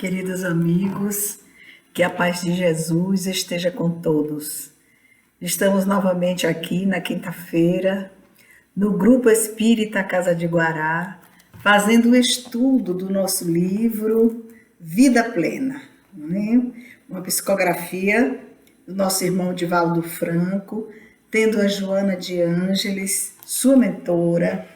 Queridos amigos, que a paz de Jesus esteja com todos. Estamos novamente aqui na quinta-feira, no Grupo Espírita Casa de Guará, fazendo o estudo do nosso livro Vida Plena, né? Uma psicografia do nosso irmão Divaldo Franco, tendo a Joana de Ângeles, sua mentora,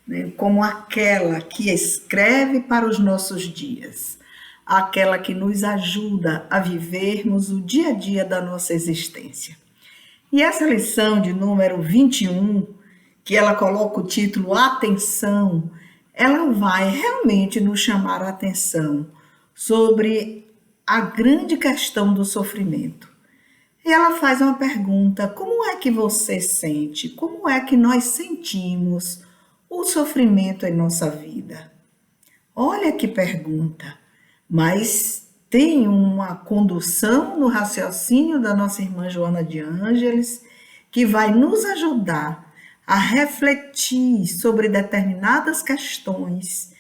né, como aquela que escreve para os nossos dias, aquela que nos ajuda a vivermos o dia a dia da nossa existência. E essa lição de número 21, que ela coloca o título Atenção, ela vai realmente nos chamar a atenção sobre a grande questão do sofrimento. E ela faz uma pergunta: como é que você sente? Como é que nós sentimos o sofrimento em nossa vida? Olha que pergunta, mas tem uma condução no raciocínio da nossa irmã Joana de Ângeles que vai nos ajudar a refletir sobre determinadas questões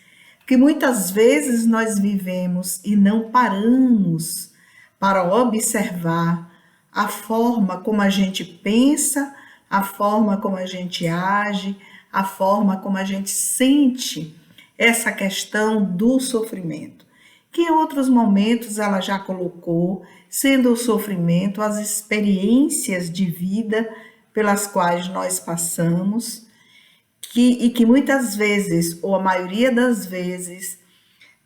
que muitas vezes nós vivemos e não paramos para observar a forma como a gente pensa, a forma como a gente age, a forma como a gente sente essa questão do sofrimento, que em outros momentos ela já colocou, sendo o sofrimento as experiências de vida pelas quais nós passamos, e que muitas vezes, ou a maioria das vezes,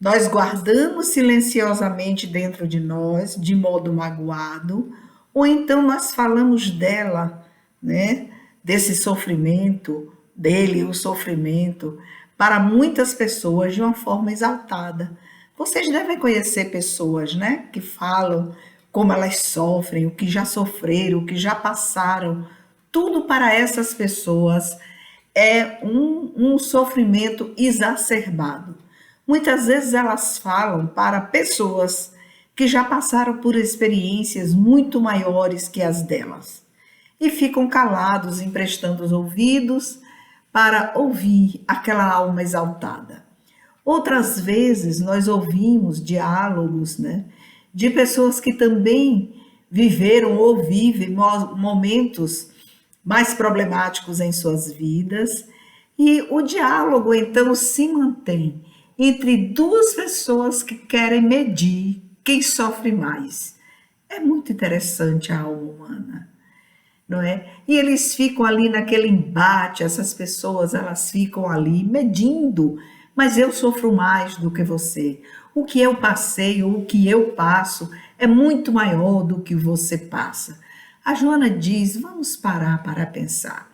nós guardamos silenciosamente dentro de nós, de modo magoado, ou então nós falamos dela, né, desse sofrimento, dele, o sofrimento, para muitas pessoas de uma forma exaltada. Vocês devem conhecer pessoas, né, que falam como elas sofrem, o que já sofreram, o que já passaram. Tudo para essas pessoas é um sofrimento exacerbado. Muitas vezes elas falam para pessoas que já passaram por experiências muito maiores que as delas e ficam calados, emprestando os ouvidos para ouvir aquela alma exaltada. Outras vezes nós ouvimos diálogos, né, de pessoas que também viveram ou vivem momentos mais problemáticos em suas vidas, e o diálogo então se mantém entre duas pessoas que querem medir quem sofre mais. É muito interessante a alma humana, não é? E eles ficam ali naquele embate, essas pessoas, elas ficam ali medindo, mas eu sofro mais do que você. O que eu passei, ou o que eu passo, é muito maior do que você passa. A Joana diz: vamos parar para pensar.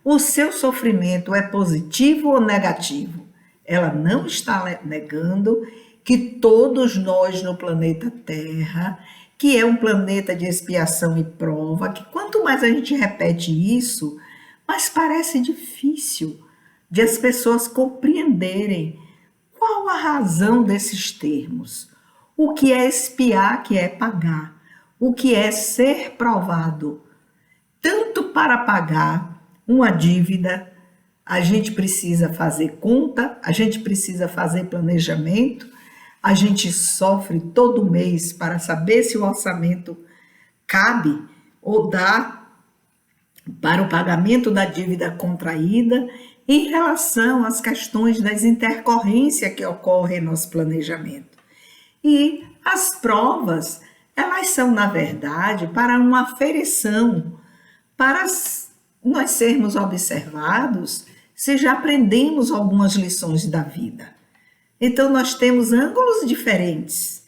O seu sofrimento é positivo ou negativo? Ela não está negando que todos nós no planeta Terra, que é um planeta de expiação e prova, que quanto mais a gente repete isso, mais parece difícil de as pessoas compreenderem qual a razão desses termos. O que é expiar, que é pagar. O que é ser provado. Tanto para pagar uma dívida, a gente precisa fazer conta, a gente precisa fazer planejamento, a gente sofre todo mês para saber se o orçamento cabe ou dá para o pagamento da dívida contraída, em relação às questões das intercorrências que ocorrem no nosso planejamento. E as provas, elas são, na verdade, para uma aferição, para nós sermos observados se já aprendemos algumas lições da vida. Então, nós temos ângulos diferentes.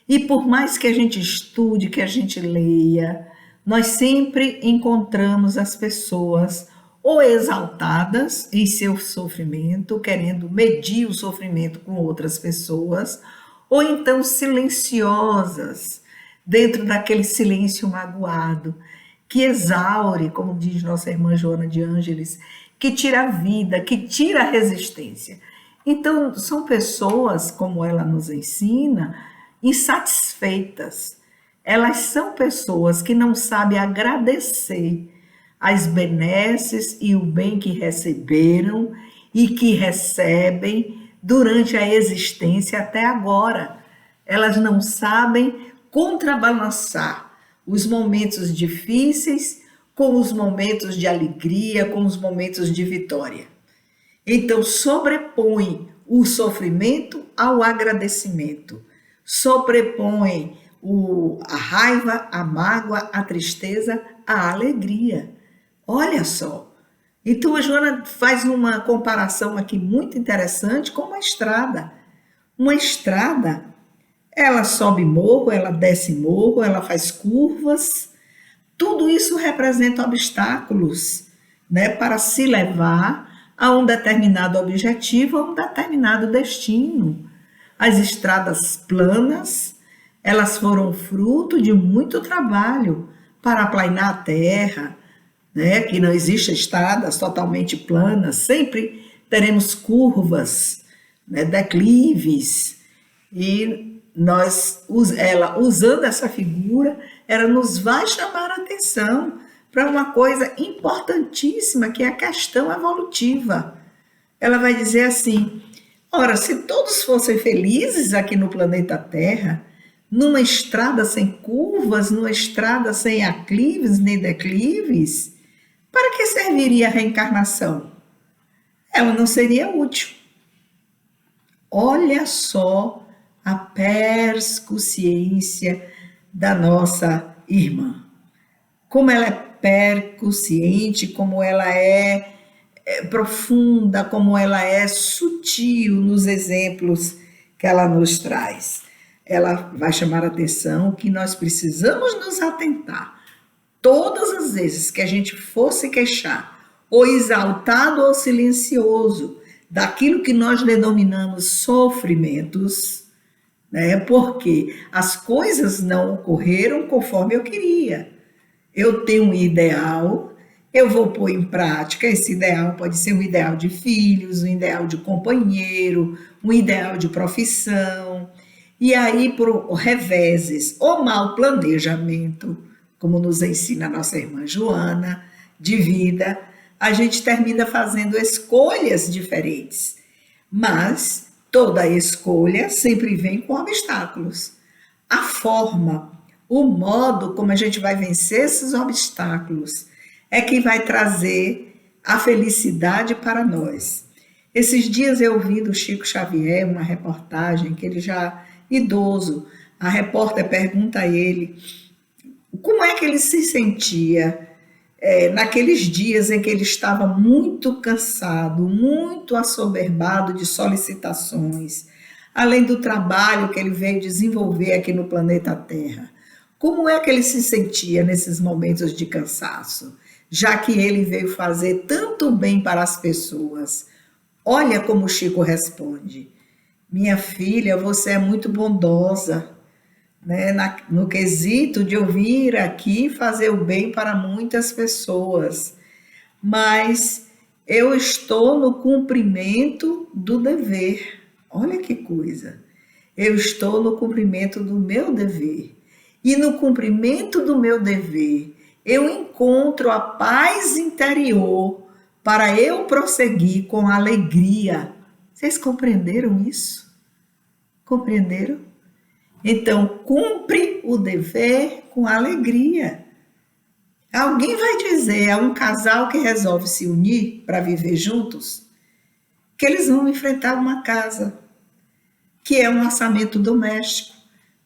E por mais que a gente estude, que a gente leia, nós sempre encontramos as pessoas ou exaltadas em seu sofrimento, querendo medir o sofrimento com outras pessoas, ou então silenciosas, dentro daquele silêncio magoado, que exaure, como diz nossa irmã Joana de Ângeles, que tira a vida, que tira a resistência. Então, são pessoas, como ela nos ensina, insatisfeitas. Elas são pessoas que não sabem agradecer as benesses e o bem que receberam e que recebem durante a existência até agora. Elas não sabem contrabalançar os momentos difíceis com os momentos de alegria, com os momentos de vitória. Então, sobrepõe o sofrimento ao agradecimento, sobrepõe a raiva, a mágoa, a tristeza, a alegria. Olha só. Então, a Joana faz uma comparação aqui muito interessante com uma estrada. Uma estrada, ela sobe morro, ela desce morro, ela faz curvas. Tudo isso representa obstáculos, né, para se levar a um determinado objetivo, a um determinado destino. As estradas planas, elas foram fruto de muito trabalho para aplainar a terra, né, que não existe estradas totalmente planas, sempre teremos curvas, né, declives, e ela usando essa figura, ela nos vai chamar a atenção para uma coisa importantíssima, que é a questão evolutiva. Ela vai dizer assim: ora, se todos fossem felizes aqui no planeta Terra, numa estrada sem curvas, numa estrada sem aclives nem declives, para que serviria a reencarnação? Ela não seria útil. Olha só a persciência da nossa irmã. Como ela é persciente, como ela é profunda, como ela é sutil nos exemplos que ela nos traz. Ela vai chamar a atenção que nós precisamos nos atentar todas as vezes que a gente for se queixar, ou exaltado ou silencioso, daquilo que nós denominamos sofrimentos, né? Porque as coisas não ocorreram conforme eu queria. Eu tenho um ideal, eu vou pôr em prática. Esse ideal pode ser um ideal de filhos, um ideal de companheiro, um ideal de profissão. E aí, por reveses ou mau planejamento, como nos ensina a nossa irmã Joana, de vida, a gente termina fazendo escolhas diferentes. Mas toda escolha sempre vem com obstáculos. A forma, o modo como a gente vai vencer esses obstáculos é que vai trazer a felicidade para nós. Esses dias eu ouvi do Chico Xavier uma reportagem, que ele já idoso, a repórter pergunta a ele como é que ele se sentia naqueles dias em que ele estava muito cansado, muito assoberbado de solicitações, além do trabalho que ele veio desenvolver aqui no planeta Terra. Como é que ele se sentia nesses momentos de cansaço, já que ele veio fazer tanto bem para as pessoas? Olha como o Chico responde: minha filha, você é muito bondosa, né, no quesito de eu vir aqui fazer o bem para muitas pessoas, mas eu estou no cumprimento do dever. Olha que coisa! Eu estou no cumprimento do meu dever. E no cumprimento do meu dever, eu encontro a paz interior para eu prosseguir com alegria. Vocês compreenderam isso? Compreenderam? Então, cumpre o dever com alegria. Alguém vai dizer a um casal que resolve se unir para viver juntos que eles vão enfrentar uma casa, que é um orçamento doméstico,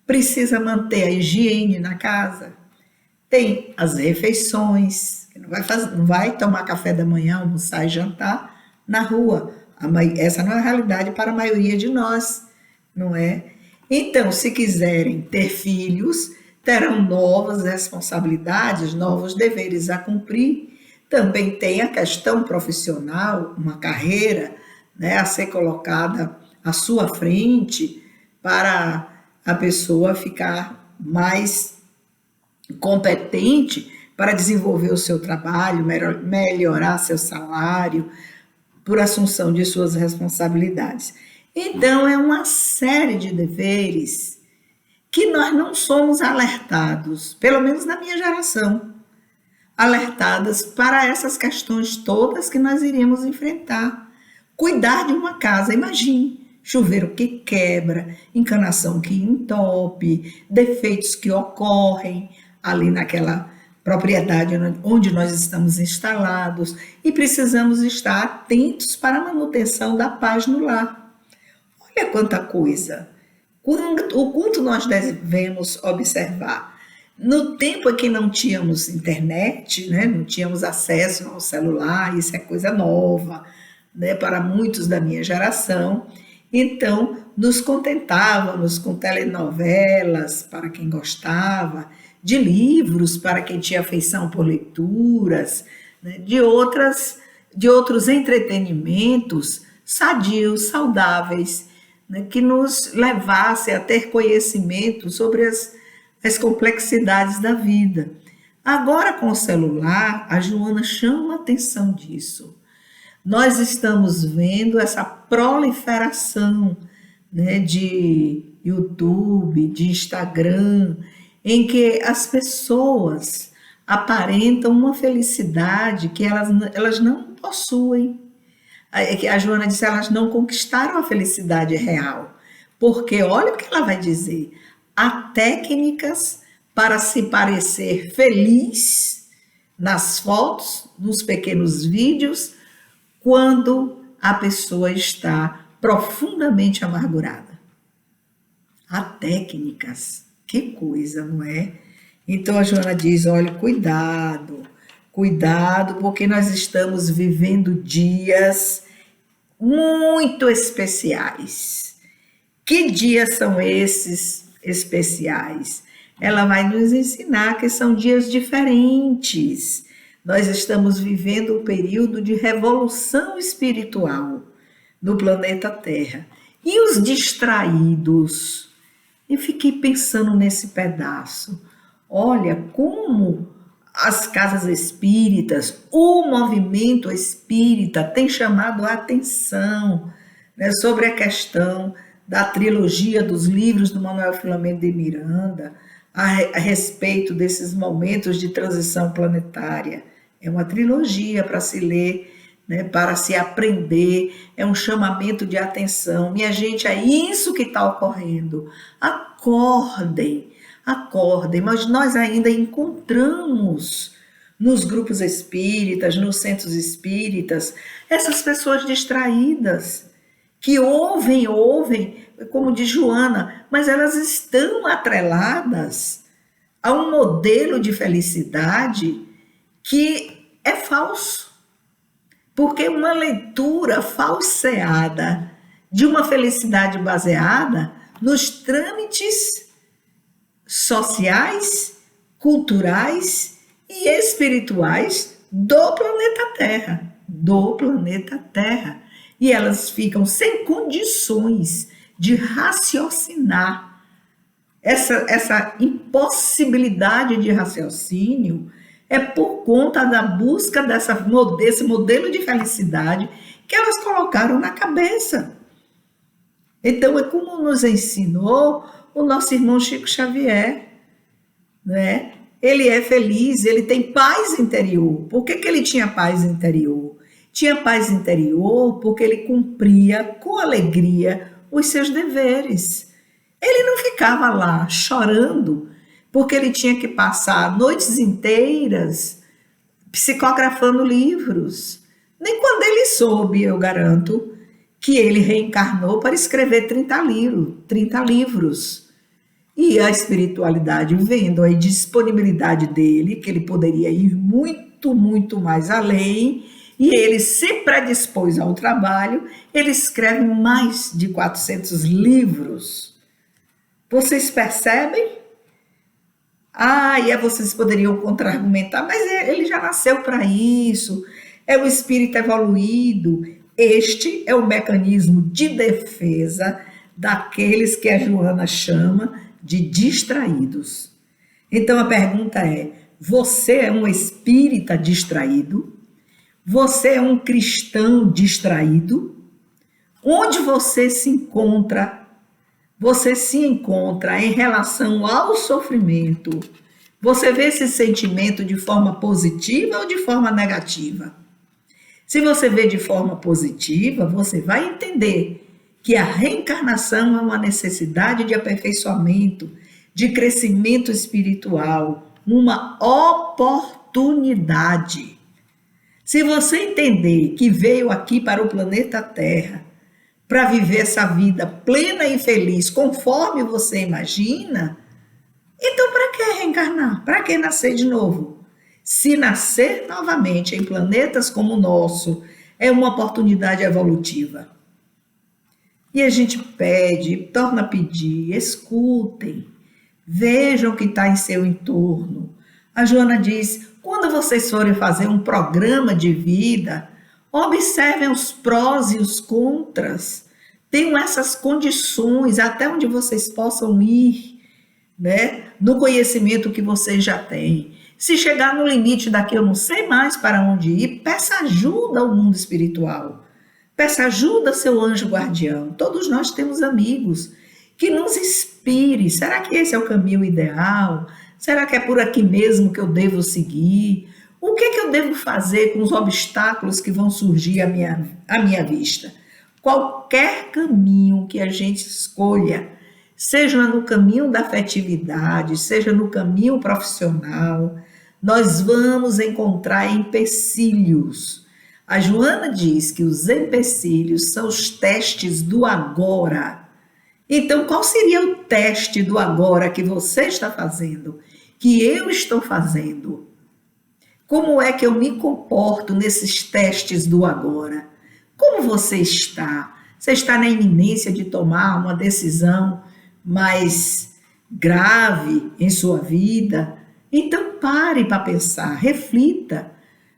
precisa manter a higiene na casa, tem as refeições, não vai tomar café da manhã, almoçar e jantar na rua. Essa não é a realidade para a maioria de nós, não é? Então, se quiserem ter filhos, terão novas responsabilidades, novos deveres a cumprir. Também tem a questão profissional, uma carreira, né, a ser colocada à sua frente para a pessoa ficar mais competente para desenvolver o seu trabalho, melhorar seu salário, por assunção de suas responsabilidades. Então, é uma série de deveres que nós não somos alertados, pelo menos na minha geração, alertadas para essas questões todas que nós iríamos enfrentar. Cuidar de uma casa, imagine, chuveiro que quebra, encanação que entope, defeitos que ocorrem ali naquela propriedade onde nós estamos instalados e precisamos estar atentos para a manutenção da paz no lar. Olha quanta coisa! O quanto nós devemos observar. No tempo em que não tínhamos internet, né, não tínhamos acesso ao celular, isso é coisa nova, né, para muitos da minha geração, então nos contentávamos com telenovelas, para quem gostava, de livros, para quem tinha afeição por leituras, né, de outros entretenimentos sadios, saudáveis, né, que nos levasse a ter conhecimento sobre as complexidades da vida. Agora, com o celular, a Joana chama a atenção disso. Nós estamos vendo essa proliferação, né, de YouTube, de Instagram, em que as pessoas aparentam uma felicidade que elas não possuem. A Joana disse, elas não conquistaram a felicidade real. Porque olha o que ela vai dizer. Há técnicas para se parecer feliz nas fotos, nos pequenos vídeos, quando a pessoa está profundamente amargurada. Há técnicas. Que coisa, não é? Então a Joana diz, olha, cuidado, porque nós estamos vivendo dias muito especiais. Que dias são esses especiais? Ela vai nos ensinar que são dias diferentes. Nós estamos vivendo um período de revolução espiritual no planeta Terra. E os distraídos? Eu fiquei pensando nesse pedaço. Olha como as casas espíritas, o movimento espírita tem chamado a atenção, né, sobre a questão da trilogia dos livros do Manuel Filomeno de Miranda, a respeito desses momentos de transição planetária. É uma trilogia para se ler, né, para se aprender, é um chamamento de atenção. Minha gente, é isso que está ocorrendo. Acordem, mas nós ainda encontramos nos grupos espíritas, nos centros espíritas, essas pessoas distraídas, que ouvem, como diz Joana, mas elas estão atreladas a um modelo de felicidade que é falso. Porque uma leitura falseada de uma felicidade baseada nos trâmites sociais, culturais e espirituais do planeta Terra. E elas ficam sem condições de raciocinar. Essa impossibilidade de raciocínio é por conta da busca desse modelo de felicidade que elas colocaram na cabeça. Então, é como nos ensinou o nosso irmão Chico Xavier, né? Ele é feliz, ele tem paz interior. Por que ele tinha paz interior? Tinha paz interior porque ele cumpria com alegria os seus deveres. Ele não ficava lá chorando porque ele tinha que passar noites inteiras psicografando livros. Nem quando ele soube, eu garanto, que ele reencarnou para escrever 30 livros. E a espiritualidade, vendo a disponibilidade dele, que ele poderia ir muito, muito mais além, e ele se predispôs ao trabalho, ele escreve mais de 400 livros. Vocês percebem? E vocês poderiam contra-argumentar, mas ele já nasceu para isso, é um espírito evoluído. Este é o mecanismo de defesa daqueles que a Joana chama de distraídos. Então a pergunta é, você é um espírita distraído? Você é um cristão distraído? Onde você se encontra? Você se encontra em relação ao sofrimento? Você vê esse sentimento de forma positiva ou de forma negativa? Se você vê de forma positiva, você vai entender que a reencarnação é uma necessidade de aperfeiçoamento, de crescimento espiritual, uma oportunidade. Se você entender que veio aqui para o planeta Terra para viver essa vida plena e feliz, conforme você imagina, então para que reencarnar? Para que nascer de novo? Se nascer novamente em planetas como o nosso é uma oportunidade evolutiva. E a gente pede, torna a pedir, escutem, vejam o que está em seu entorno. A Joana diz, quando vocês forem fazer um programa de vida, observem os prós e os contras, tenham essas condições até onde vocês possam ir, né? No conhecimento que vocês já têm. Se chegar no limite daqui, eu não sei mais para onde ir, peça ajuda ao mundo espiritual. Peça ajuda ao seu anjo guardião. Todos nós temos amigos que nos inspire. Será que esse é o caminho ideal? Será que é por aqui mesmo que eu devo seguir? O que é que eu devo fazer com os obstáculos que vão surgir à minha vista? Qualquer caminho que a gente escolha, seja no caminho da afetividade, seja no caminho profissional, nós vamos encontrar empecilhos. A Joana diz que os empecilhos são os testes do agora. Então, qual seria o teste do agora que você está fazendo, que eu estou fazendo? Como é que eu me comporto nesses testes do agora? Como você está? Você está na iminência de tomar uma decisão mais grave em sua vida? Então pare para pensar, reflita.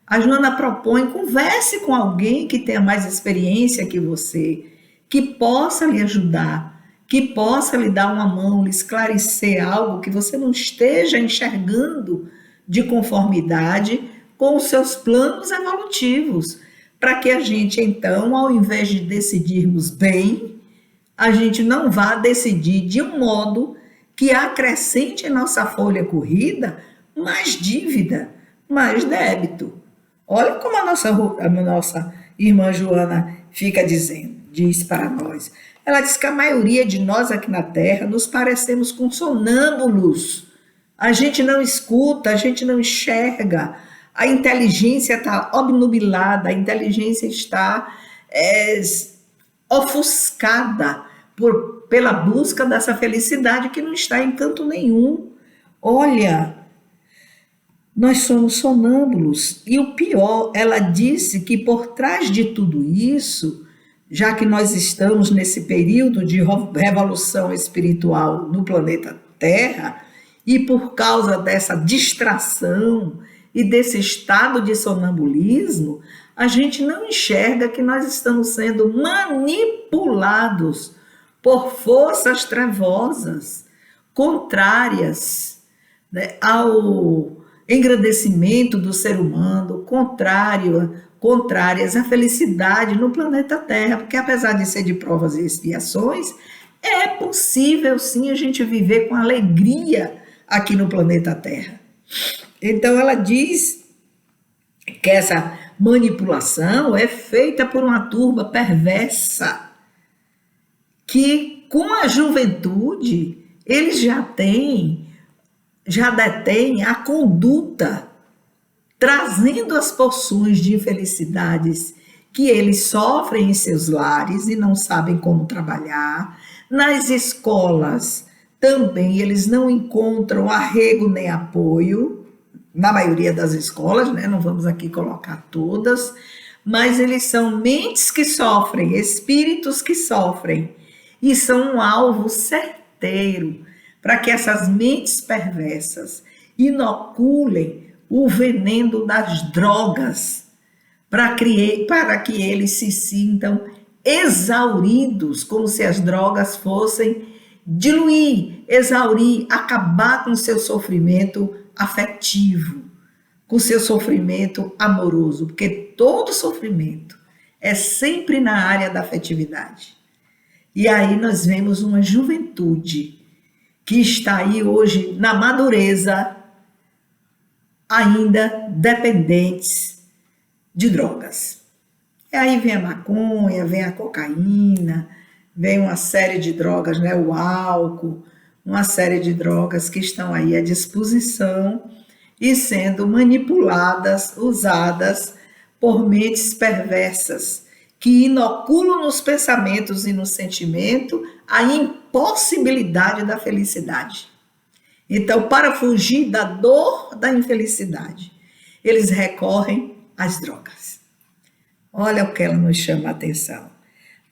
A Joana propõe, converse com alguém que tenha mais experiência que você, que possa lhe ajudar, que possa lhe dar uma mão, lhe esclarecer algo que você não esteja enxergando de conformidade com os seus planos evolutivos, para que a gente, então, ao invés de decidirmos bem, a gente não vá decidir de um modo que acrescente em nossa folha corrida mais dívida, mais débito. Olha como a nossa irmã Joana diz para nós. Ela diz que a maioria de nós aqui na Terra nos parecemos com sonâmbulos. A gente não escuta, a gente não enxerga. A inteligência está obnubilada, a inteligência está ofuscada pela busca dessa felicidade que não está em canto nenhum. Olha, nós somos sonâmbulos. E o pior, ela disse que por trás de tudo isso, já que nós estamos nesse período de revolução espiritual no planeta Terra, e por causa dessa distração e desse estado de sonambulismo, a gente não enxerga que nós estamos sendo manipulados por forças trevosas, contrárias, né, ao engrandecimento do ser humano, contrárias à felicidade no planeta Terra, porque apesar de ser de provas e expiações, é possível sim a gente viver com alegria aqui no planeta Terra. Então ela diz que essa manipulação é feita por uma turba perversa, que com a juventude eles já detêm a conduta, trazendo as porções de infelicidades que eles sofrem em seus lares e não sabem como trabalhar. Nas escolas também eles não encontram arrego nem apoio, na maioria das escolas, né? Não vamos aqui colocar todas, mas eles são mentes que sofrem, espíritos que sofrem, e são um alvo certeiro para que essas mentes perversas inoculem o veneno das drogas, para que eles se sintam exauridos, como se as drogas fossem diluir, exaurir, acabar com o seu sofrimento afetivo, com o seu sofrimento amoroso, porque todo sofrimento é sempre na área da afetividade. E aí nós vemos uma juventude que está aí hoje na madureza, ainda dependentes de drogas. E aí vem a maconha, vem a cocaína, vem uma série de drogas, né? O álcool, uma série de drogas que estão aí à disposição e sendo manipuladas, usadas por mentes perversas, que inoculam nos pensamentos e no sentimento a impossibilidade da felicidade. Então, para fugir da dor da infelicidade, eles recorrem às drogas. Olha o que ela nos chama a atenção.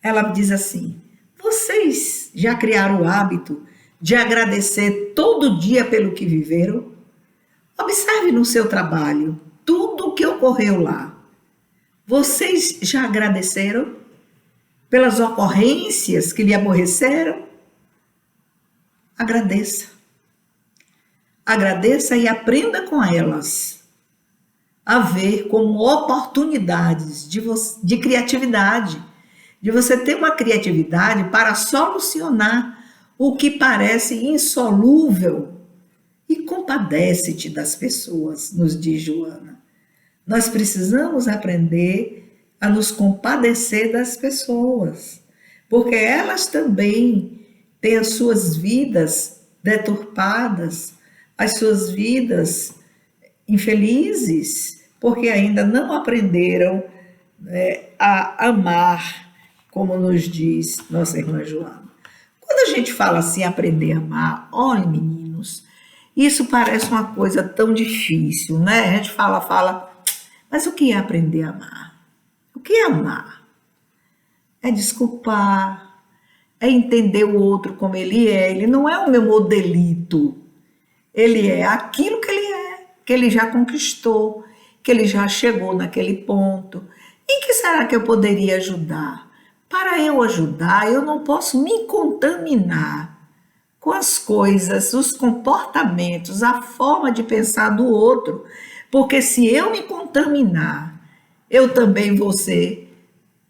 Ela diz assim: vocês já criaram o hábito de agradecer todo dia pelo que viveram? Observe no seu trabalho tudo o que ocorreu lá. Vocês já agradeceram pelas ocorrências que lhe aborreceram? Agradeça. Agradeça e aprenda com elas a ver como oportunidades de criatividade, de você ter uma criatividade para solucionar o que parece insolúvel. E compadece-te das pessoas, nos diz Joana. Nós precisamos aprender a nos compadecer das pessoas, porque elas também têm as suas vidas deturpadas, as suas vidas infelizes, porque ainda não aprenderam a amar, como nos diz nossa irmã Joana. Quando a gente fala assim, aprender a amar, olha, meninos, isso parece uma coisa tão difícil, né? A gente fala, mas o que é aprender a amar? O que é amar? É desculpar, é entender o outro como ele é. Ele não é o meu modelito, ele é aquilo que ele já conquistou, que ele já chegou naquele ponto. Em que será que eu poderia ajudar? Para eu ajudar, eu não posso me contaminar com as coisas, os comportamentos, a forma de pensar do outro, porque se eu me contaminar, eu também vou ser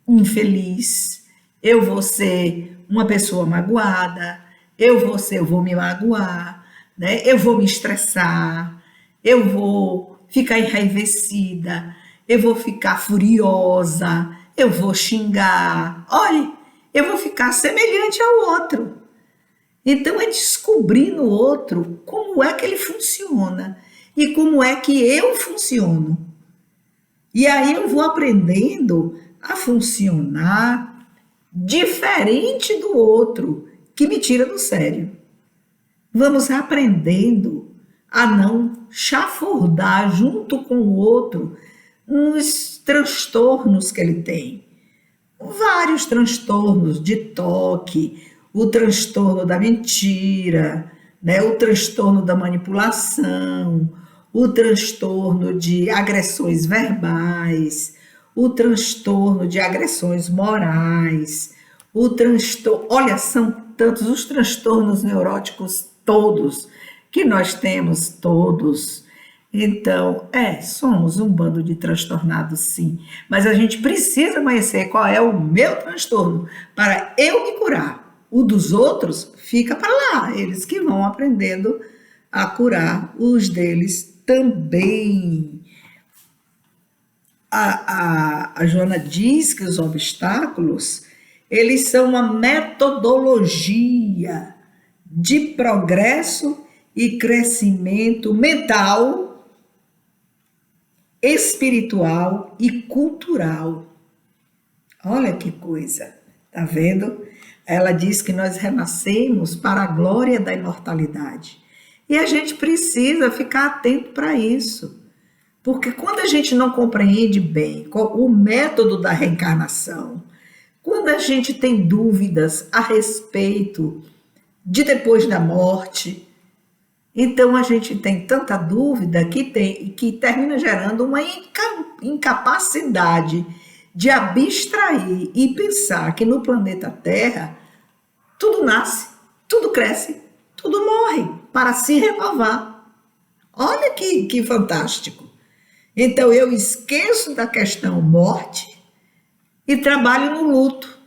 infeliz, eu vou ser uma pessoa magoada, eu vou me magoar, né? Eu vou me estressar, eu vou ficar enraivecida, eu vou ficar furiosa, eu vou xingar, olha, eu vou ficar semelhante ao outro. Então é descobrir no outro como é que ele funciona e como é que eu funciono. E aí eu vou aprendendo a funcionar diferente do outro, que me tira do sério. Vamos aprendendo a não chafurdar junto com o outro nos transtornos que ele tem. Vários transtornos de toque, o transtorno da mentira, né? O transtorno da manipulação, o transtorno de agressões verbais, o transtorno de agressões morais, o transtorno... Olha, são tantos os transtornos neuróticos todos que nós temos todos. Então, somos um bando de transtornados, sim. Mas a gente precisa conhecer qual é o meu transtorno para eu me curar. O dos outros fica para lá, eles que vão aprendendo a curar os deles também. A Joana diz que os obstáculos, eles são uma metodologia de progresso e crescimento mental, espiritual e cultural. Olha que coisa, tá vendo? Ela diz que nós renascemos para a glória da imortalidade. E a gente precisa ficar atento para isso. Porque quando a gente não compreende bem o método da reencarnação, quando a gente tem dúvidas a respeito de depois da morte, então a gente tem tanta dúvida que termina gerando uma incapacidade de abstrair e pensar que no planeta Terra tudo nasce, tudo cresce, tudo morre para se renovar. Olha que fantástico. Então eu esqueço da questão morte e trabalho no luto,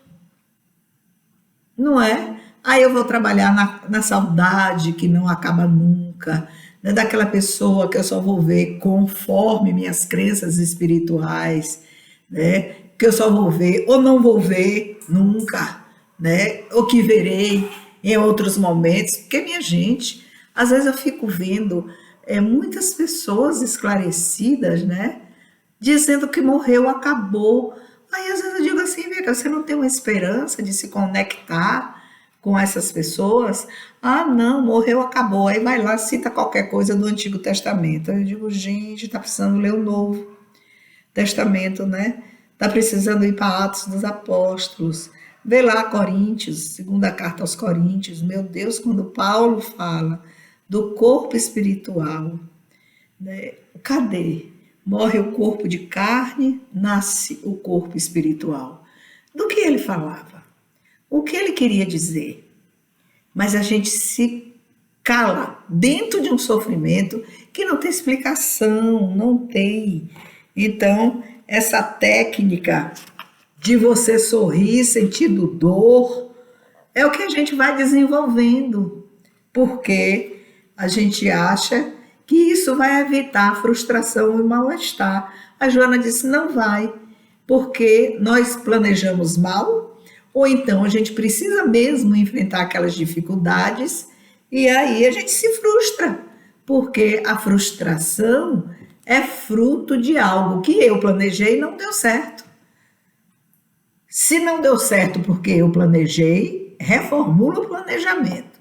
não é? Aí eu vou trabalhar na saudade que não acaba nunca, né? Daquela pessoa que eu só vou ver conforme minhas crenças espirituais, né? Que eu só vou ver ou não vou ver nunca, né? Ou que verei em outros momentos, porque, minha gente, às vezes eu fico vendo muitas pessoas esclarecidas, né? Dizendo que morreu, acabou. Aí às vezes eu digo assim, Vika, você não tem uma esperança de se conectar com essas pessoas? Ah, não, morreu, acabou. Aí vai lá, cita qualquer coisa do Antigo Testamento. Aí eu digo, gente, está precisando ler o Novo Testamento, né? Está precisando ir para Atos dos Apóstolos. Vê lá Coríntios, segunda carta aos Coríntios. Meu Deus, quando Paulo fala do corpo espiritual, né? Cadê? Morre o corpo de carne, nasce o corpo espiritual. Do que ele falava? O que ele queria dizer? Mas a gente se cala dentro de um sofrimento que não tem explicação, não tem. Então, essa técnica de você sorrir sentindo dor é o que a gente vai desenvolvendo, porque a gente acha que isso vai evitar a frustração e o mal-estar. A Joana disse, não vai, porque nós planejamos mal, ou então a gente precisa mesmo enfrentar aquelas dificuldades, e aí a gente se frustra, porque a frustração é fruto de algo que eu planejei e não deu certo. Se não deu certo porque eu planejei, reformula o planejamento.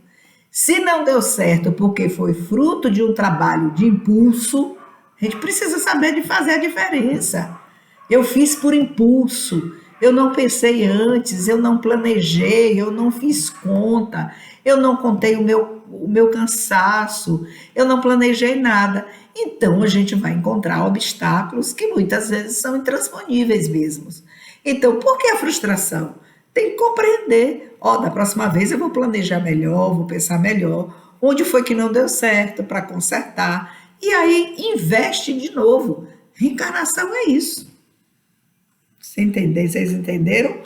Se não deu certo porque foi fruto de um trabalho de impulso, a gente precisa saber de fazer a diferença. Eu fiz por impulso, eu não pensei antes, eu não planejei, eu não fiz conta, eu não contei o meu cansaço, eu não planejei nada. Então a gente vai encontrar obstáculos que muitas vezes são intransponíveis mesmo. Então, por que a frustração? Tem que compreender. Ó, da próxima vez eu vou planejar melhor, vou pensar melhor. Onde foi que não deu certo para consertar? E aí investe de novo. Reencarnação é isso. Vocês entenderam?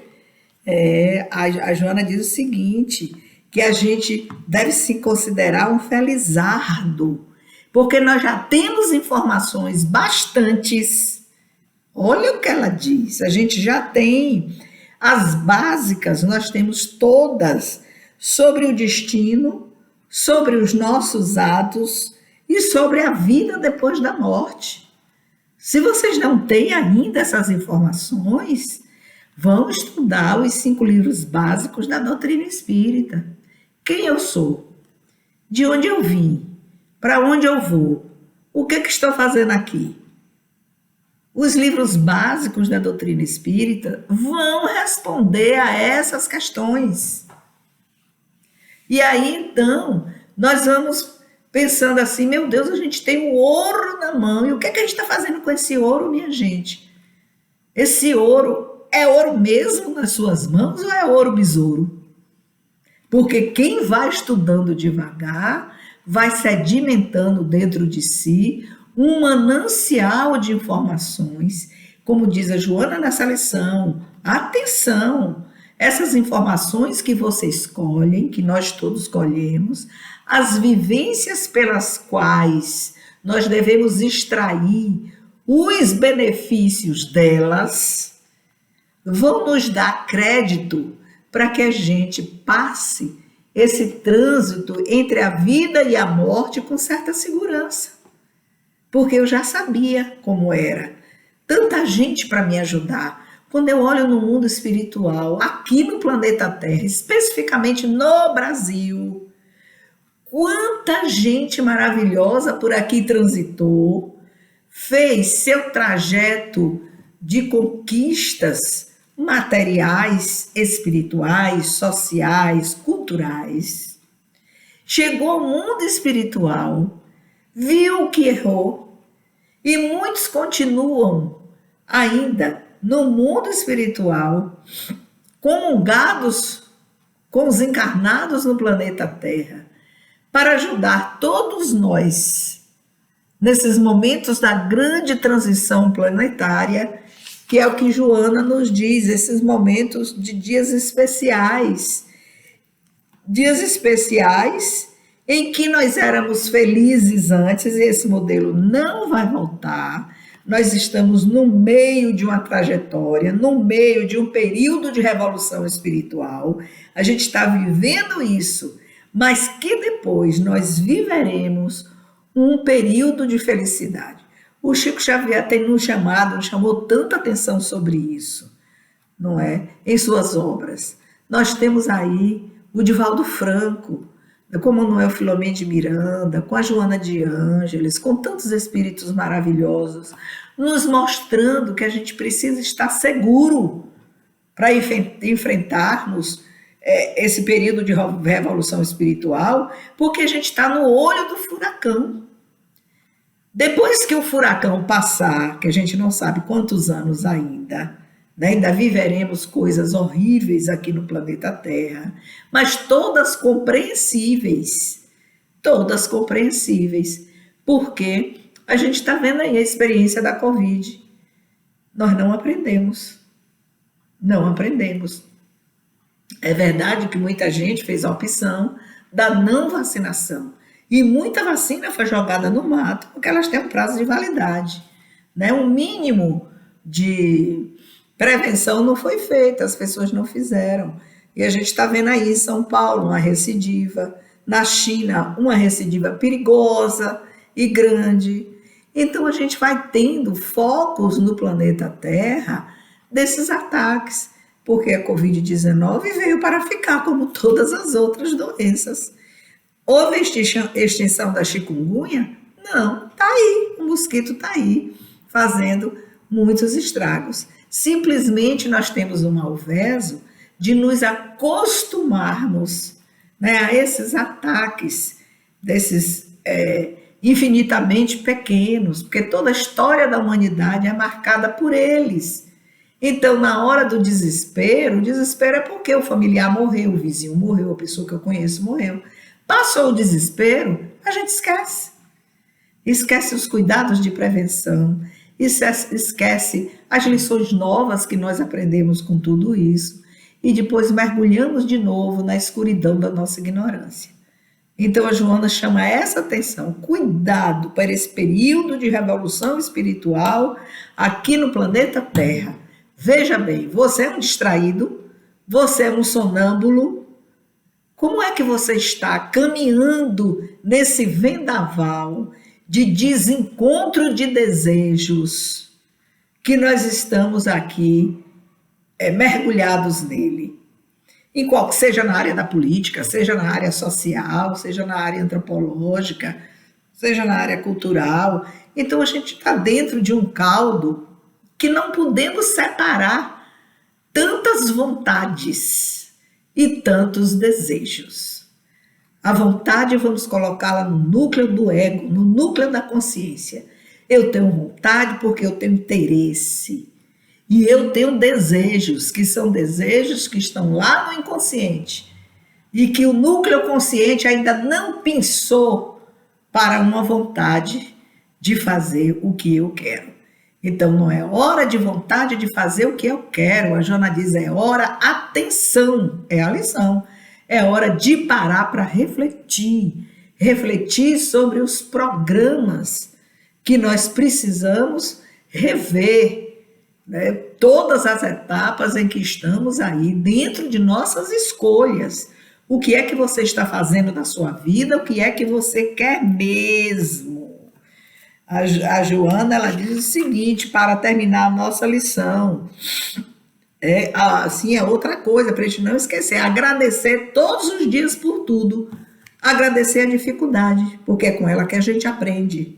A Joana diz o seguinte, que a gente deve se considerar um felizardo, porque nós já temos informações bastantes. Olha o que ela diz, a gente já tem as básicas, nós temos todas sobre o destino, sobre os nossos atos e sobre a vida depois da morte. Se vocês não têm ainda essas informações, vão estudar os 5 livros básicos da doutrina espírita. Quem eu sou? De onde eu vim? Para onde eu vou? O que estou fazendo aqui? Os livros básicos da doutrina espírita vão responder a essas questões. E aí, então, nós vamos pensando assim, meu Deus, a gente tem o ouro na mão. E o que a gente está fazendo com esse ouro, minha gente? Esse ouro é ouro mesmo nas suas mãos ou é ouro besouro? Porque quem vai estudando devagar, vai sedimentando dentro de si um manancial de informações, como diz a Joana nessa lição, atenção, essas informações que vocês escolhem, que nós todos escolhemos, as vivências pelas quais nós devemos extrair os benefícios delas, vão nos dar crédito para que a gente passe esse trânsito entre a vida e a morte com certa segurança. Porque eu já sabia como era. Tanta gente para me ajudar. Quando eu olho no mundo espiritual, aqui no planeta Terra, especificamente no Brasil, quanta gente maravilhosa por aqui transitou, fez seu trajeto de conquistas materiais, espirituais, sociais, culturais. Chegou ao mundo espiritual, viu que errou, e muitos continuam ainda no mundo espiritual, comungados com os encarnados no planeta Terra, para ajudar todos nós nesses momentos da grande transição planetária, que é o que Joana nos diz, esses momentos de dias especiais em que nós éramos felizes antes, e esse modelo não vai voltar. nós estamos no meio de uma trajetória, no meio de um período de revolução espiritual, a gente está vivendo isso, mas que depois nós viveremos um período de felicidade. O Chico Xavier tem nos chamou tanta atenção sobre isso, não é? Em suas obras. Nós temos aí o Divaldo Franco, como Manuel Filomeno de Miranda, com a Joana de Ângeles, com tantos espíritos maravilhosos, nos mostrando que a gente precisa estar seguro para enfrentarmos esse período de revolução espiritual, porque a gente está no olho do furacão. Depois que o furacão passar, que a gente não sabe quantos anos ainda, né, ainda viveremos coisas horríveis aqui no planeta Terra, mas todas compreensíveis, porque a gente está vendo aí a experiência da Covid. Nós não aprendemos. É verdade que muita gente fez a opção da não vacinação. E muita vacina foi jogada no mato, porque elas têm um prazo de validade, né? Um mínimo de prevenção não foi feito, as pessoas não fizeram. E a gente está vendo aí em São Paulo uma recidiva, na China uma recidiva perigosa e grande. Então a gente vai tendo focos no planeta Terra desses ataques, porque a Covid-19 veio para ficar como todas as outras doenças. Houve extinção da chikungunya? Não, está aí, o mosquito está aí, fazendo muitos estragos. Simplesmente nós temos um malveso de nos acostumarmos, né, a esses ataques, desses infinitamente pequenos, porque toda a história da humanidade é marcada por eles. Então, na hora do desespero, o desespero é porque o familiar morreu, o vizinho morreu, a pessoa que eu conheço morreu. Passou o desespero, a gente esquece. Esquece os cuidados de prevenção, esquece as lições novas que nós aprendemos com tudo isso e depois mergulhamos de novo na escuridão da nossa ignorância. Então a Joana chama essa atenção, cuidado para esse período de revolução espiritual aqui no planeta Terra. Veja bem, você é um distraído, você é um sonâmbulo. Como é que você está caminhando nesse vendaval de desencontro de desejos que nós estamos aqui mergulhados nele? Seja na área da política, seja na área social, seja na área antropológica, seja na área cultural. Então a gente está dentro de um caldo que não podemos separar tantas vontades e tantos desejos. A vontade, vamos colocá-la no núcleo do ego, no núcleo da consciência. Eu tenho vontade porque eu tenho interesse. E eu tenho desejos, que são desejos que estão lá no inconsciente. E que o núcleo consciente ainda não pensou para uma vontade de fazer o que eu quero. Então, não é hora de vontade de fazer o que eu quero. A Joana diz, é hora, atenção, é a lição. É hora de parar para refletir sobre os programas que nós precisamos rever, né? Todas as etapas em que estamos aí, dentro de nossas escolhas. O que é que você está fazendo da sua vida, o que é que você quer mesmo. A Joana, ela diz o seguinte, para terminar a nossa lição, assim, é outra coisa, para a gente não esquecer, agradecer todos os dias por tudo, agradecer a dificuldade, porque é com ela que a gente aprende,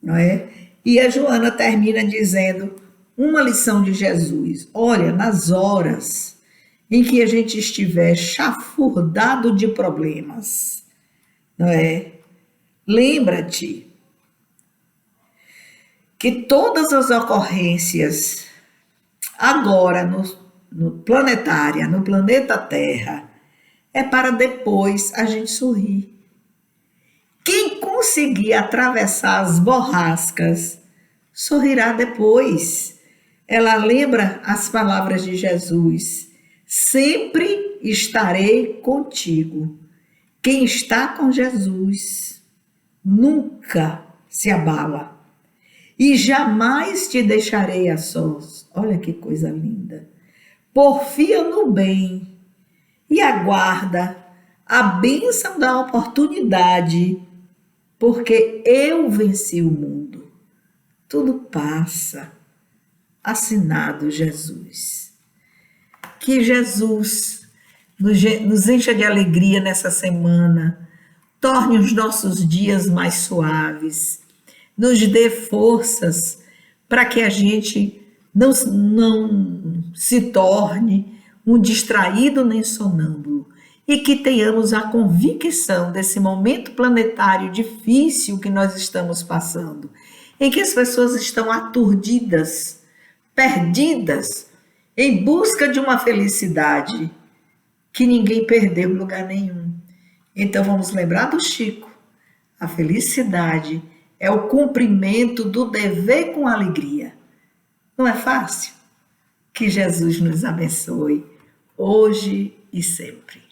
não é? E a Joana termina dizendo, uma lição de Jesus, olha, nas horas em que a gente estiver chafurdado de problemas, não é? Lembra-te que todas as ocorrências agora no planetária, no planeta Terra, é para depois a gente sorrir. Quem conseguir atravessar as borrascas, sorrirá depois. Ela lembra as palavras de Jesus, sempre estarei contigo. Quem está com Jesus nunca se abala. e jamais te deixarei a sós. Olha que coisa linda. Porfia no bem e aguarda a bênção da oportunidade, porque eu venci o mundo. Tudo passa. Assinado Jesus. Que Jesus nos encha de alegria nessa semana, torne os nossos dias mais suaves, nos dê forças para que a gente não se torne um distraído nem sonâmbulo e que tenhamos a convicção desse momento planetário difícil que nós estamos passando, em que as pessoas estão aturdidas, perdidas, em busca de uma felicidade que ninguém perdeu em lugar nenhum. Então vamos lembrar do Chico. A felicidade é o cumprimento do dever com alegria. Não é fácil? Que Jesus nos abençoe, hoje e sempre.